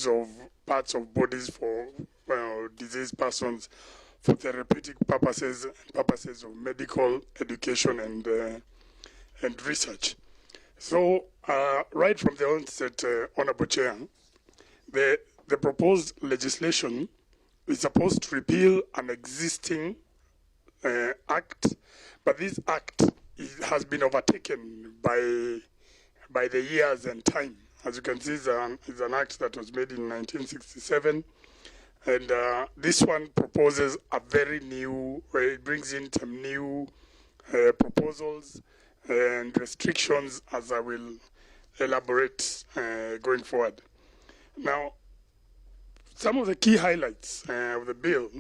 use of parts of bodies for diseased persons for therapeutic purposes of medical education and research. So right from the onset, Honorable Chair, the proposed legislation is supposed to repeal an existing act, but this act has been overtaken by the years and time. As you can see, it's an act that was made in 1967, and this one proposes a very new, it brings in some new proposals and restrictions, as I will elaborate going forward. Now, some of the key highlights of the bill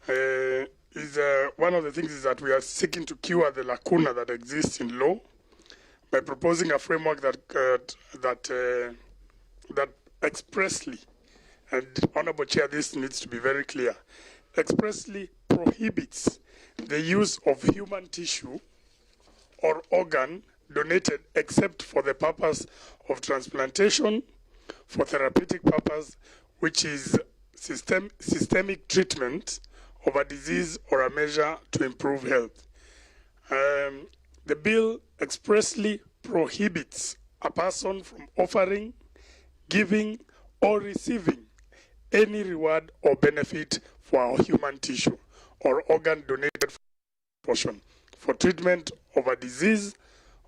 is one of the things is that we are seeking to cure the lacuna that exists in law by proposing a framework that expressly, and Honorable Chair, this needs to be very clear, expressly prohibits the use of human tissue or organ donated except for the purpose of transplantation, for therapeutic purpose, which is systemic treatment of a disease or a measure to improve health. The bill expressly prohibits a person from offering, giving, or receiving any reward or benefit for a human tissue or organ donated for treatment of a disease,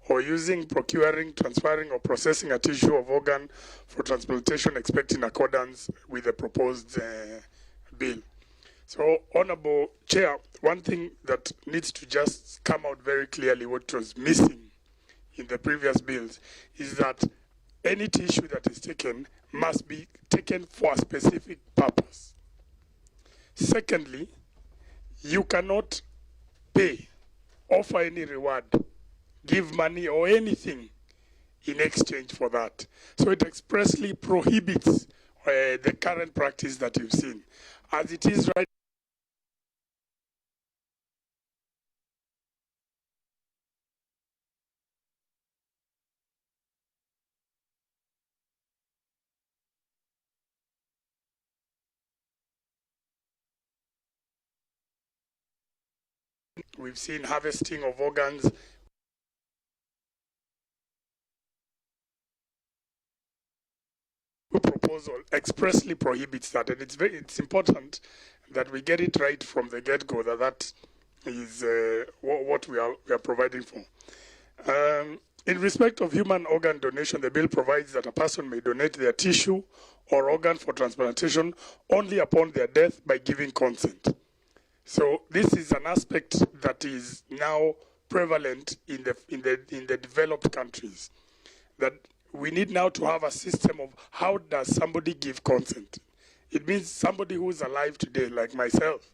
or using, procuring, transferring, or processing a tissue of organ for transplantation except in accordance with the proposed bill. So, Honorable Chair, one thing that needs to just come out very clearly, what was missing in the previous bills, is that any tissue that is taken must be taken for a specific purpose. Secondly, you cannot pay, offer any reward, give money or anything in exchange for that. So it expressly prohibits the current practice that you've seen. As it is right we've seen harvesting of organs. The proposal expressly prohibits that, and it's important that we get it right from the get-go, that is what we are providing for. In respect of human organ donation, the bill provides that a person may donate their tissue or organ for transplantation only upon their death by giving consent. So this is an aspect that is now prevalent in the developed countries, that we need now to have a system of how does somebody give consent. It means somebody who is alive today, like myself,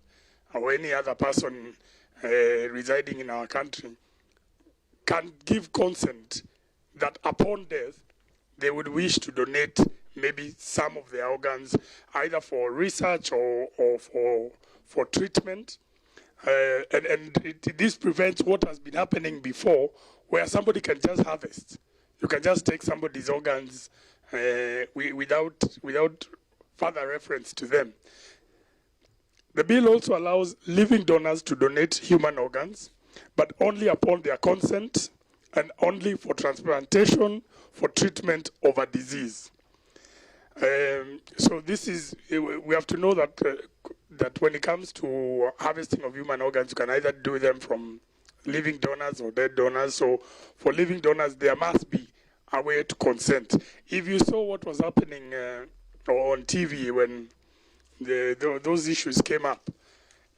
or any other person residing in our country, can give consent that upon death, they would wish to donate maybe some of their organs, either for research or for treatment. This prevents what has been happening before, where somebody can just harvest. You can just take somebody's organs without further reference to them. The bill also allows living donors to donate human organs, but only upon their consent and only for transplantation, for treatment of a disease. So this is, we have to know that that when it comes to harvesting of human organs, you can either do them from living donors or dead donors. So for living donors, there must be a way to consent. If you saw what was happening on TV when those issues came up,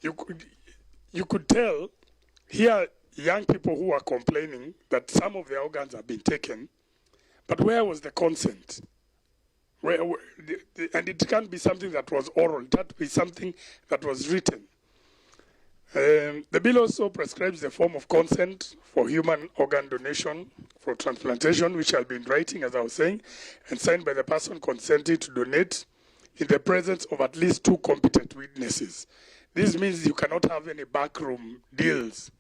you could tell here young people who are complaining that some of their organs have been taken, but where was the consent? And it can't be something that was oral, it had to be something that was written. The bill also prescribes the form of consent for human organ donation for transplantation, which shall be in writing, as I was saying, and signed by the person consenting to donate in the presence of at least 2 competent witnesses. This means you cannot have any backroom deals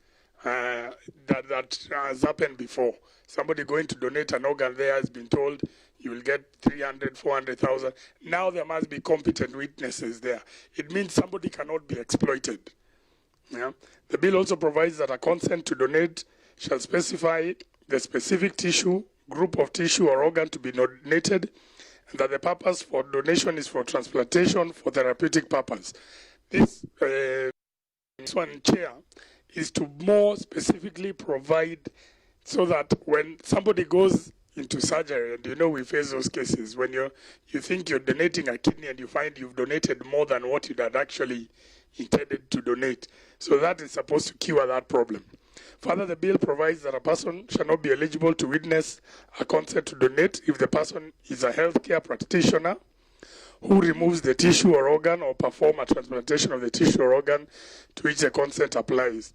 that has happened before. Somebody going to donate an organ there has been told, you will get 300, 400,000. Now there must be competent witnesses there. It means somebody cannot be exploited. Yeah? The bill also provides that a consent to donate shall specify the specific tissue, group of tissue or organ to be donated, and that the purpose for donation is for transplantation for therapeutic purpose. This one, Chair, is to more specifically provide so that when somebody goes into surgery, and we face those cases, when you think you're donating a kidney and you find you've donated more than what you had actually intended to donate. So that is supposed to cure that problem. Further, the bill provides that a person shall not be eligible to witness a consent to donate if the person is a healthcare practitioner who removes the tissue or organ or perform a transplantation of the tissue or organ to which the consent applies.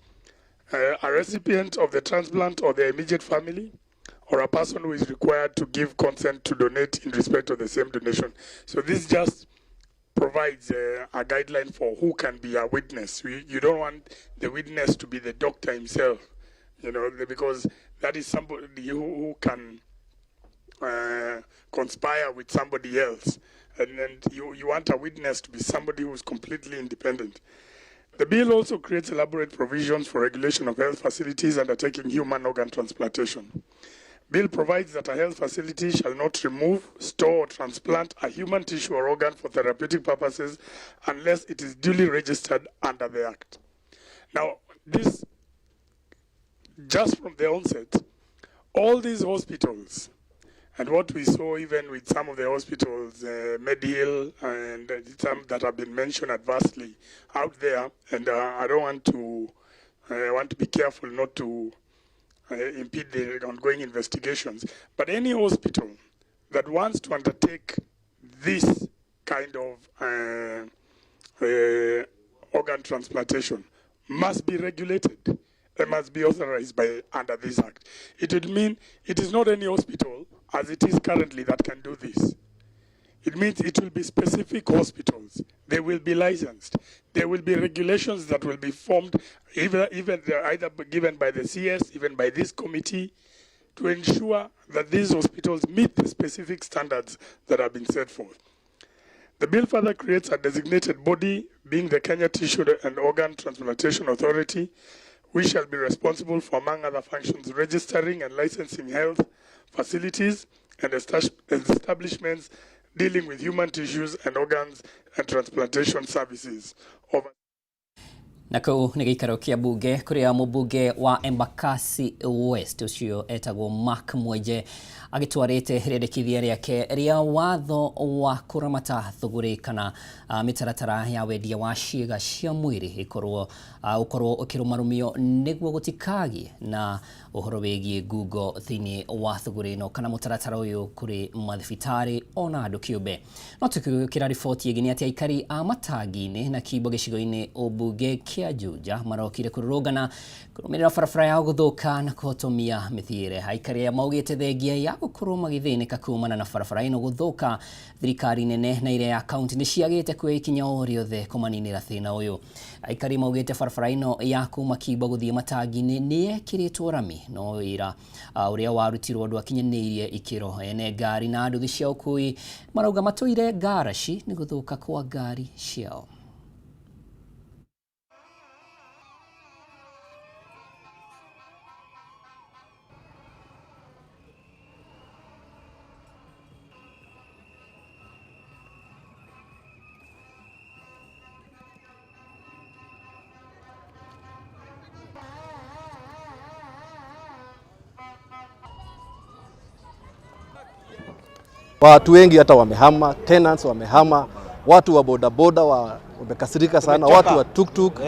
A recipient of the transplant or their immediate family, or a person who is required to give consent to donate in respect of the same donation. So this just provides a guideline for who can be a witness. You don't want the witness to be the doctor himself, because that is somebody who can conspire with somebody else. And you want a witness to be somebody who is completely independent. The bill also creates elaborate provisions for regulation of health facilities undertaking human organ transplantation. Bill provides that a health facility shall not remove, store, or transplant a human tissue or organ for therapeutic purposes unless it is duly registered under the Act. Now, this, just from the onset, all these hospitals, and what we saw even with some of the hospitals, Medihill and some that have been mentioned adversely out there, and I want to be careful not to impede the ongoing investigations. But any hospital that wants to undertake this kind of organ transplantation must be regulated. They must be authorized under this Act. It would mean it is not any hospital, as it is currently, that can do this. It means it will be specific hospitals. They will be licensed. There will be regulations that will be formed, either given by the CS, even by this committee, to ensure that these hospitals meet the specific standards that have been set forth. The bill further creates a designated body, being the Kenya Tissue and Organ Transplantation Authority, which shall be responsible for, among other functions, registering and licensing health facilities and establishments dealing with human tissues and organs and transplantation services. Na kuu nĩ gĩikaro kĩa bunge kũrĩa mũmbunge wa Embakasi West ũcio etagwo Mark Mwenje agĩtwarĩte rĩendekithia rĩake rĩa watho wa kũramata thũgũrĩ kana mĩtaratara ya wendia wa ciĩga cia mwĩrĩ ũkorwo ũkĩrũmarũmio nĩguo gũtikagĩe na ũhoro wĩgiĩ ngungo thĩinĩ wa thũgũrĩ ĩno kana mũtaratara ũyũ kũrĩ mathibitarĩ ona andũ kĩũmbe. No tũkĩgĩkĩra riboti ĩngĩ nĩ atĩ aikari a matangi-inĩ na Kimbo gĩcigo-inĩ ũmbunge kĩa Juja marokire kũrũrũngana kũrũmĩrĩra barabara ya gũthũka na kũhotomia mĩthiĩre. Aikari aya maugĩte thengia ya gũkorwo magĩthĩnĩka kumana na barabara ĩno gũthũka, thirikari nene na ĩrĩa ya kaunti nĩ ciagĩte kuoya ikinya o rĩothe kũmaninĩra thĩna ũyũ. Aikari maugĩte barabara ĩno ya kuma Kimbo gũthiĩ matangi-inĩ nĩ yekĩrĩtwo rami, no wĩra ũrĩa warutirwo andũ akinyanĩirie ikĩro. Ene ngari na nduthi cia ũkui marauga matũire ngaraci nĩ gũthũka kwa ngari ciao. Watu wengi hata wamehama, tenants wamehama, watu wa bodaboda wamekasirika sana, watu wa tuktuk.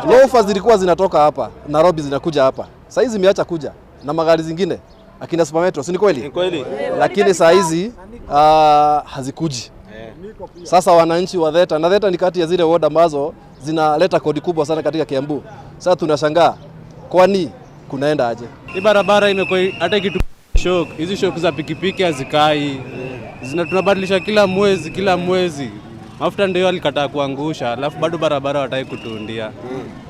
Lofa zilikuwa zinatoka hapa, Nairobi zinakuja hapa. Sasa hizi zimeacha kuja na magari zingine, akina Super Metro, si ni kweli? Ni kweli. Lakini sasa hizi hazikuji. Sasa wananchi wa Theta, na Theta ni kati ya zile ward ambazo zinaleta kodi kubwa sana katika Kiambu. Sasa tunashangaa kwani kunaenda aje? Hii barabara imekuwa hata kitu shock. Hizi shock za pikipiki hazikai. Tunabadilisha kila mwezi. Mafuta ndio alikataa kuangusha, alafu bado barabara wataki kutundia.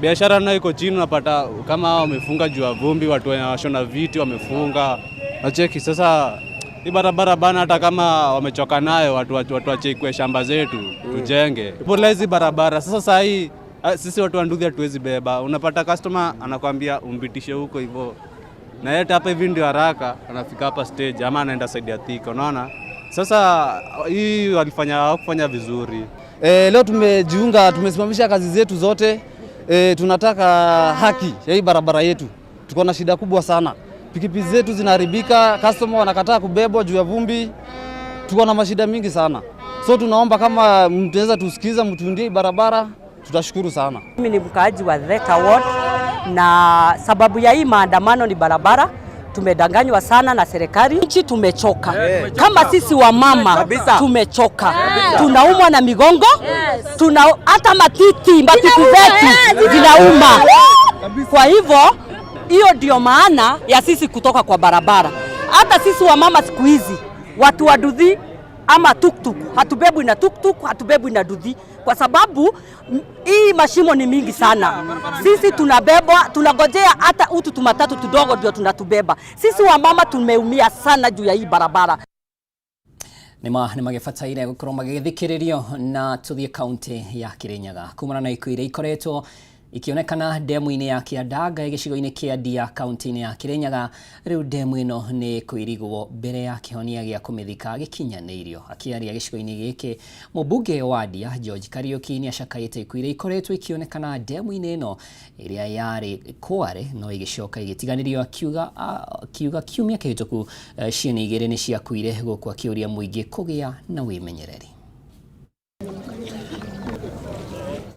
Biashara nayo iko chini, unapata kama hao wamefunga juu ya vumbi, watu wanashona viti wamefunga. Acheki sasa hii barabara bana, hata kama wamechoka nayo watu wachekwe shamba zetu tujenge. Polezi barabara. Sasa hii sisi watu wa Nduthi hatuwezi beba. Unapata customer anakuambia umbitishe huko hivyo. Na yeye hapa hivi ndio haraka anafika hapa stage ama anaenda side ya Thika, unaona? Sasa hii kufanya vizuri. Leo tumejiunga, tumesimamisha kazi zetu zote. Tunataka haki ya hii barabara yetu. Tuko na shida kubwa sana. Pikipiki zetu zinaharibika, customer wanakataa kubebwa juu ya vumbi. Tuko na mashida mingi sana. So tunaomba kama mtaweza tusikiza mtuundie barabara, tutashukuru sana. Mimi ni mkaaji wa Thika Ward na sababu ya hii maandamano ni barabara. Tumedanganywa sana na serikali. Nchi tumechoka. Kama sisi wa mama tumechoka. Tunaumwa na migongo. Hata matiti zetu zinauma. Kwa hivyo hiyo ndio maana ya sisi kutoka kwa barabara. Hata sisi wa mama siku hizi watu wa Nduthi ama tuktuk, hatubebwi na tuktuk, hatubebwi na Nduthi kwa sababu hii mashimo ni mingi sana. Sisi tunabebwa, tunagojea hata utu tumatatu tudogo ndio tunatubeba. Sisi wa mama tumeumia sana juu ya hii barabara. Nĩ magĩbataire gũkorwo magĩthikĩrĩrio na tũthiĩ kaunti ya Kirinyaga. Kumana na ikuũ iria ikoretwo ikionekana demu-inĩ ya Kiandaga gĩcigo-inĩ kĩa Ndia kaunti-inĩ ya Kirinyaga, rĩu demu ĩno nĩ kũirigwo mbere ya kĩhonia gĩa kũmĩthika gĩkinyanĩirio. Akĩaria gĩcigo-inĩ gĩkĩ, mũmbunge wa Ndia George Kariuki nĩ acakaĩte ikuũ iria ikoretwo ikionekana demu-inĩ ĩno ĩrĩa yarĩ kware no igĩcoka igĩtiganĩrio, akiuga kiumia kĩhĩtũku ciana igĩrĩ nĩ ciakuire gũkũ akĩũria mũingĩ kũgĩa na wĩmenyereri.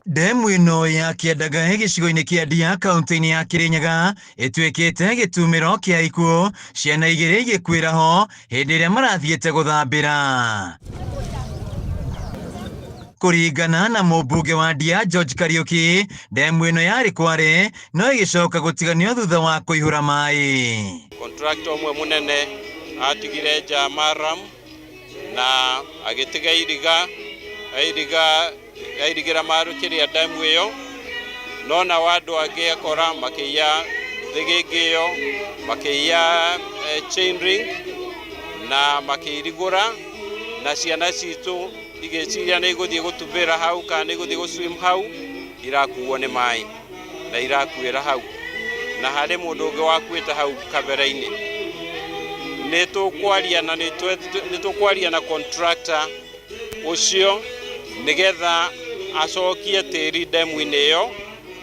Demu ĩno ya Kiandaga gĩcigo-inĩ kĩa Ndia kaunti-inĩ ya Kirinyaga ĩtuĩkĩte gĩtumĩro kĩa ikuũ, ciana igĩrĩ igĩkuĩra ho hĩndĩ ĩrĩa marathiĩte gũthambĩra. Kũringana na mũmbunge wa Ndia George Kariuki, demu ĩno yarĩ kware no ĩgĩcoka gũtiganio thutha wa kũihũra maĩ. Contractor ũmwe mũnene atigire nja maram na agĩtiga irigira marukiria demu ĩyo, nona wandũ angĩ akora makĩiya thĩgĩngĩ ĩyo, makĩiya chain ring na makĩirigũra, na ciana citũ igĩciria nĩ igũthiĩ gũtumbĩra hau kana nĩ igũthiĩ gũswim hau, irakuo nĩ maĩ na irakuĩra hau, na harĩ mũndũ ũngĩ wakuĩte hau kabere-inĩ. Nĩ tũkwaria na contractor ũcio nigetha acokie tĩri demu-inĩ ĩyo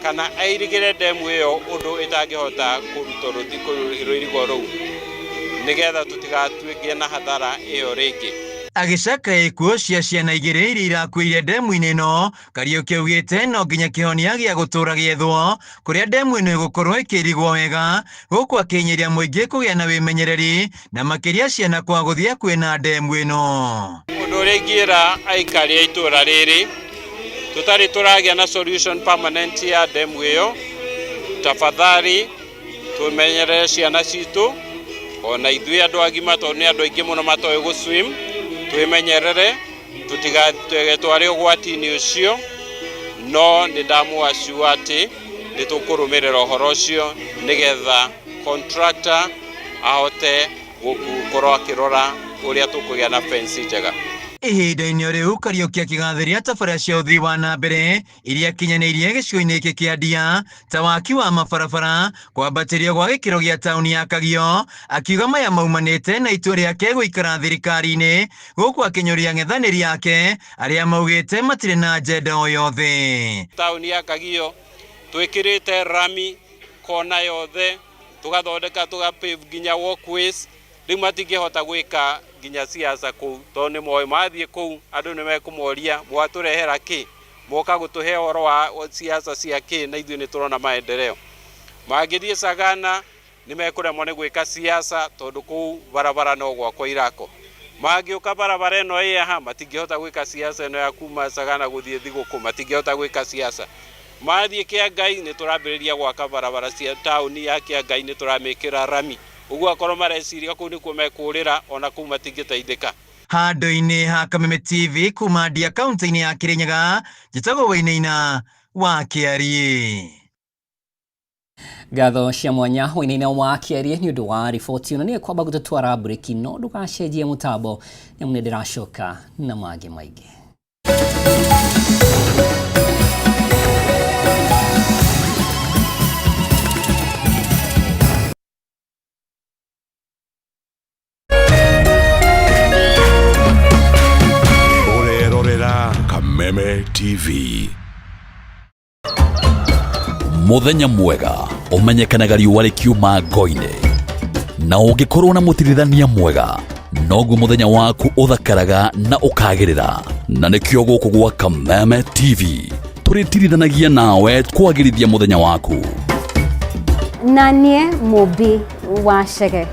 kana airigĩre demu ĩyo ũndũ ĩtangĩhota kũrutwo rũirigo rũu nigetha tũtigatuĩke na hathara ĩyo rĩngĩ. Agĩcaka ikuũ cia ciana igĩrĩ iria irakuĩire demu-inĩ ĩno, Kariuki augĩte no nginya kĩhonia gĩa gũtũra gĩethwo kũrĩa demu ĩno ĩgũkorwo ĩkĩrigwo wega, gũkũ akĩnyĩria mũingĩ kũgĩa na wĩmenyereri na makĩria ciana kwa gũthiĩ kwĩna demu ĩno. Ũndũ ũrĩa ingĩra aikari a itũra rĩrĩ, tũtarĩ tũragĩa na solution permanent ya demu ĩyo, tafadhali tũmenyerere ciana citũ, ona ithuĩ andũ agima tondũ nĩ andũ aingĩ mũno matoĩ gũswim, twĩmenyerere tũtigatware ũgwati-inĩ ũcio, no nĩ ndamũassure atĩ nĩ tũkũrũmĩrĩra ũhoro ũcio nĩgetha contractor ahote gũkorwo akĩrora ũrĩa tũkũgĩa na fence njega. Ihinda-inĩ rĩu Kariuki akĩgathĩria tabarĩra cia ũthii wa na mbere iria kinyanĩirie gĩcigo-inĩ gĩkĩ kĩa Ndia ta waki wa mabarabara, kwambatĩrio gwa gĩkĩro gĩa taũni ya Kagio, akiuga maya maumanĩte na itua rĩake gũikara thirikari-inĩ, gũkũ akĩnyũria ng'ethanĩri yake arĩa maugĩte matirĩ na agenda o yothe. Taũni ya Kagio twĩkĩrĩte rami kona yothe, tũgathondeka tũgapave nginya walkways, rĩu matingĩhota gwĩka nginya siasa kũu tondũ nĩ moĩ mathiĩ kũu andũ nĩ mekũmoria mwatũrehera kĩ, moka gũtũhe ũhoro wa siasa cia kĩ na ithuĩ nĩ tũrona maendeleo. Mangĩthiĩ Sagana nĩ mekũremwo nĩ gwĩka siasa tondũ kũu barabara no gwakwo irako. Mangĩũka barabara ĩno ĩ haha matingĩhota gwĩka siasa ĩno ya kuma Sagana gũthiĩ Thigũkũ, matingĩhota gwĩka siasa. Mathiĩ Kĩangai nĩ tũrambĩrĩria gwaka barabara cia taũni ya Kĩangai, nĩ tũramĩkĩra rami. Uguo akorwo mareciria kũu nĩkuo mekũrĩra ona kũu matingĩteithĩka. Handũ-inĩ ha Kameme TV kuma Ndia kaunti-inĩ ya Kirinyaga, njĩtagwo Wainaina wa Kĩarie. Gatho cia mwanya wina wa kiarie ni undu wa riboti ino ni kwamba gututwara break no ndugacejie mutabo nyamune ndiracoka na mage maige. Kameme TV. Muthenya mwega umenyekanaga riũa rikiuma ngoine na ũngĩkorwo na mũtirithania mwega noguo muthenya waku uthakaraga na ukagirira na nikio guku gwa Kameme TV tũrĩtirithanagia nawe kwagĩrithia muthenya waku. Nanie Mobi wa Shege.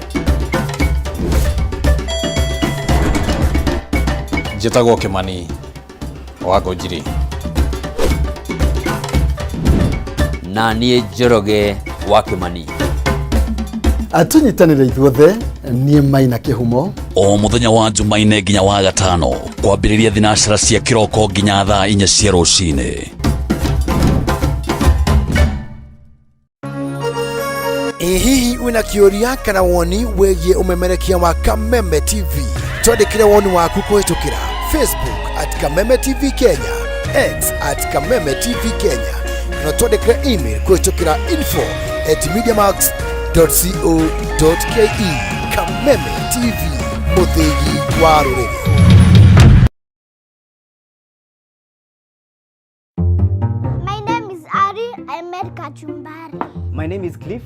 Njĩtagwo Kĩmani wako Njiri. Nanie Njoroge wa Kĩmani. Atunyitanĩre ithuothe nie Maina Kĩhumo. O muthenya wa Jumaine nginya wa Gatano kwambĩrĩria thinacara cia kĩroko nginya thaa 4 cia rũcinĩ. Hihi wina kĩũria kana woni wĩgiĩ umemerekia wa Kameme TV? Twandĩkĩre woni waku kũhĩtũkĩra Facebook @Kameme TV Kenya, X @Kameme TV Kenya, na twandĩkĩre email kũhĩtũkĩra info@mediamax.co.ke. Kameme TV, mũthĩgi wa rũrĩrĩ. My name is Ari, I made kachumbari. My name is Cliff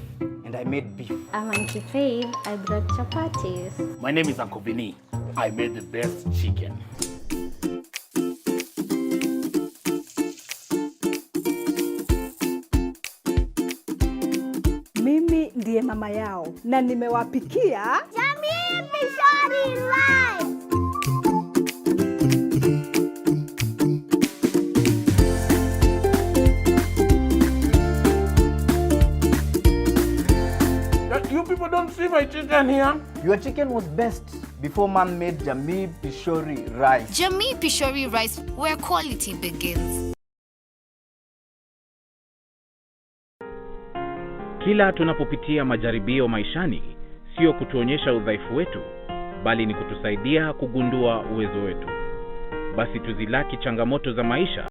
and I made beef. I'm Auntie Faith, I brought chapatis. My name is Uncle Vinny, I made the best chicken. Mimi ndiye mama yao na nimewapikia Jamii Pishori Live. You people don't see my chicken here? Your chicken was best before Mom made Jamii Pishori rice. Jamii Pishori rice, where quality begins. Kila tunapopitia majaribio maishani, sio kutuonyesha udhaifu wetu, bali ni kutusaidia kugundua uwezo wetu. Basi tuzilaki changamoto za maisha